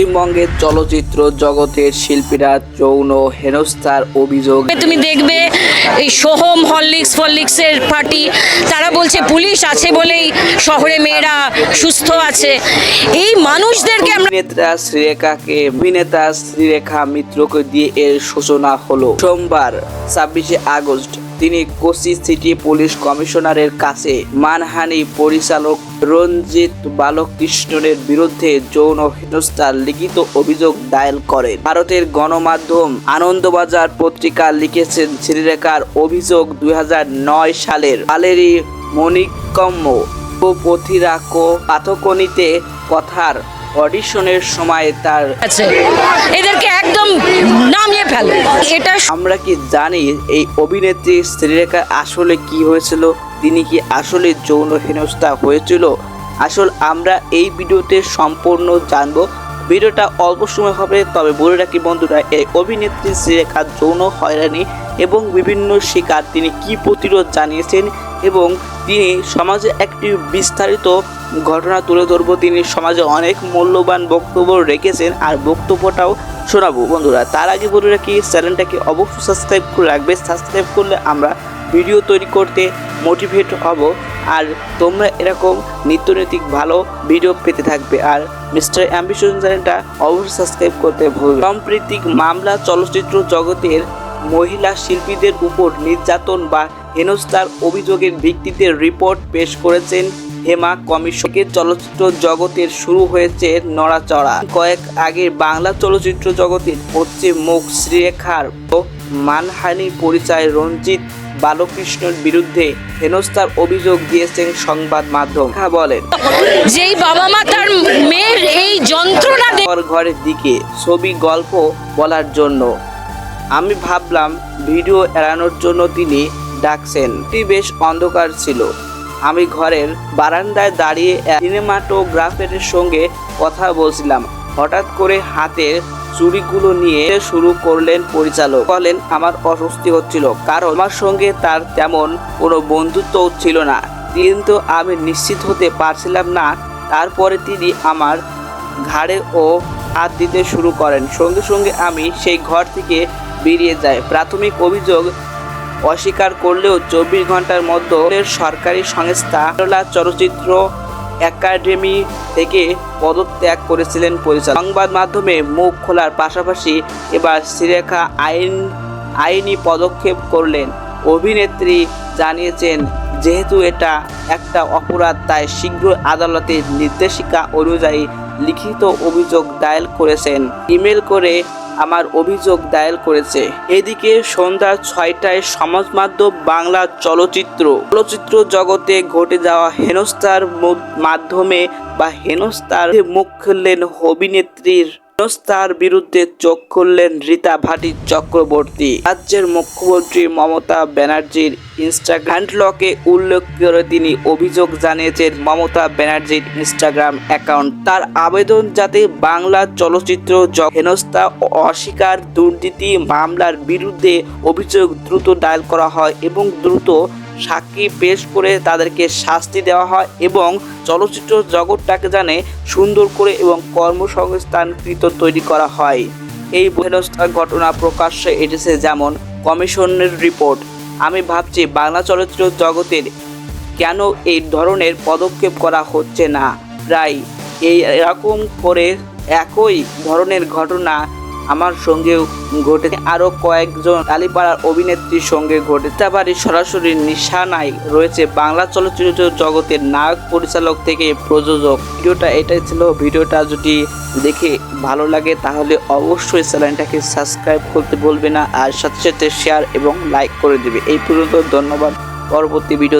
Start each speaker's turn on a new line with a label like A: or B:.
A: পশ্চিমবঙ্গের চলচ্চিত্র জগতের শিল্পীরা যৌন হেনস্থার অভিযোগ।
B: তুমি দেখবে এই সোহম হরলিক্সের পার্টি, তারা বলছে পুলিশ আছে বলেই শহরে মেয়েরা সুস্থ আছে। এই মানুষদেরকে আমরা
A: অভিনেতা শ্রীরেখা মিত্রকে দিয়ে এর সূচনা হলো। সোমবার 26 আগস্ট তিনি কোচি সিটি পুলিশ কমিশনারের কাছে মানহানি পরিচালক রঞ্জিত বালকৃষ্ণনের বিরুদ্ধে যৌন হেনস্থার লিখিত অভিযোগ দায়ের করেন। ভারতের গণমাধ্যম আনন্দবাজার পত্রিকা লিখেছেন, শ্রীরেখার অভিযোগ 2009 সালের ভালেরি মণিকম্ম পথিরাকো পাথকনিতে কথার অডিশনের সময় তার
B: এদেরকে একদম নামিয়ে ফেলে। এটা
A: আমরা কি জানি এই অভিনেত্রী শ্রীরেখার আসলে কি হয়েছিল? তিনি কি আসলে যৌন হেনস্থা হয়েছিল? আসলে আমরা এই ভিডিওতে সম্পূর্ণ জানবো। ভিডিওটা অল্প সময় হবে, তবে বলে রাখি বন্ধুরা, এই অভিনেত্রী শ্রীরেখা যৌন হয়রানি এবং বিভিন্ন শিকার তিনি কি প্রতিরোধ জানিয়েছেন এবং তিনি সমাজে একটি বিস্তারিত ঘটনা তুলে ধরবো। তিনি সমাজে অনেক মূল্যবান বক্তব্য রেখেছেন, আর বক্তব্যটাও শোনাবো বন্ধুরা। তার আগে বলে রাখি, চ্যানেলটাকে অবশ্যই সাবস্ক্রাইব করে রাখবে। সাবস্ক্রাইব করলে আমরা ভিডিও তৈরি করতে মোটিভেট হব, আর তোমরা এরকম নিত্যনৈতিক ভালো ভিডিও পেতে থাকবে। আর মিস্টার অ্যাম্বিশন চ্যানেলটা অবশ্যই সাবস্ক্রাইব করতে ভুলবেন। সাম্প্রতিক মামলা চলচ্চিত্র জগতের মহিলা শিল্পীদের উপর নির্যাতন বা হেনস্থার অভিযোগের ভিত্তিতে রিপোর্ট পেশ করেছেন হেমা কমিশনের। চলচ্চিত্র জগতের শুরু হয়েছে নড়াচড়া। কয়েক আগে বাংলা চলচ্চিত্র জগতের পশ্চিম মুখ শ্রীরেখার মানহানি পরিচয় রঞ্জিত বালকৃষ্ণের বিরুদ্ধে হেনস্থার অভিযোগ দিয়েছেন সংবাদ মাধ্যম। বলেন,
B: যেই বাবা মা তার মেয়ের এই যন্ত্রণা
A: ঘরের দিকে ছবি গল্প বলার জন্য আমি ভাবলাম ভিডিও এড়ানোর জন্য তিনি ডাকছেন। বেশ অন্ধকার ছিল। আমি ঘরের বারান্দায় দাঁড়িয়ে সিনেমাটোগ্রাফারের সঙ্গে কথা বলছিলাম। হঠাৎ করে হাতের চুড়িগুলো নিয়ে শুরু করলেন পরিচালক। বলেন, আমার অস্বস্তি হচ্ছিল, কারণ আমার সঙ্গে তার তেমন কোনো বন্ধুত্বও ছিল না, কিন্তু আমি নিশ্চিত হতে পারছিলাম না। তারপরে তিনি আমার ঘাড়ে ও হাত দিতে শুরু করেন। সঙ্গে সঙ্গে আমি সেই ঘর থেকে বেরিয়ে যাই। প্রাথমিক অভিযোগ অস্বীকার করলেও 24 ঘন্টার মধ্যে সরকারি সংস্থা কেরালা চলচ্চিত্র একাডেমি থেকে পদত্যাগ করেছিলেন পরিচালক। সংবাদ মাধ্যমে মুখ খোলার পাশাপাশি এবার শ্রীরেখা আইনি পদক্ষেপ করলেন। অভিনেত্রী জানিয়েছেন, যেহেতু এটা একটা অপরাধ, তাই শীঘ্রই আদালতের নির্দেশিকা অনুযায়ী লিখিত অভিযোগ দায়ের করেছেন। ইমেল করে আমার অভিযোগ দায়ের করেছে। এদিকে সন্ধ্যা 6টায় সমাজ মাধ্যম বাংলা চলচ্চিত্র জগতে ঘটে যাওয়া হেনস্থার মাধ্যমে বা হেনস্থার মুখ খুললেন অভিনেত্রীর। হেনস্থার বিরুদ্ধে চোখ খুললেন রীতা ভাটি চক্রবর্তী। রাজ্যের মুখ্যমন্ত্রী মমতা ব্যানার্জির ইনস্টাগ্রাম হ্যান্ডলকে উল্লেখ করে তিনি অভিযোগ জানিয়েছেন মমতা ব্যানার্জির ইনস্টাগ্রাম অ্যাকাউন্ট। তার আবেদন যাতে বাংলা চলচ্চিত্র হেনস্থা অস্বীকার দুর্নীতি মামলার বিরুদ্ধে অভিযোগ দ্রুত দায়ের করা হয় এবং দ্রুত সাক্ষী পেশ করে তাদেরকে শাস্তি দেওয়া হয় এবং চলচ্চিত্র জগৎটাকে জানে সুন্দর করে এবং কর্মসংস্থানকৃত তৈরি করা হয়। এই হেনস্থার ঘটনা প্রকাশ্যে এসেছে যেমন কমিশনের রিপোর্ট। আমি ভাবছি বাংলা চলচ্চিত্র জগতের কেন এই ধরনের পদক্ষেপ করা হচ্ছে না। প্রায় এরকম করে একই ধরনের ঘটনা আমার সঙ্গেও ঘটেছে, আরও কয়েকজন কালীপাড়ার অভিনেত্রীর সঙ্গে ঘটেছে। বাড়ি সরাসরি নিশানায় রয়েছে বাংলা চলচ্চিত্র জগতের নায়ক, পরিচালক থেকে প্রযোজক। ভিডিওটা এটাই ছিল। ভিডিওটা যদি দেখে ভালো লাগে তাহলে অবশ্যই চ্যানেলটাকে সাবস্ক্রাইব করতে ভুলবে না, আর সাথে সাথে শেয়ার এবং লাইক করে দেবে। এই পর্যন্ত, ধন্যবাদ। পরবর্তী ভিডিও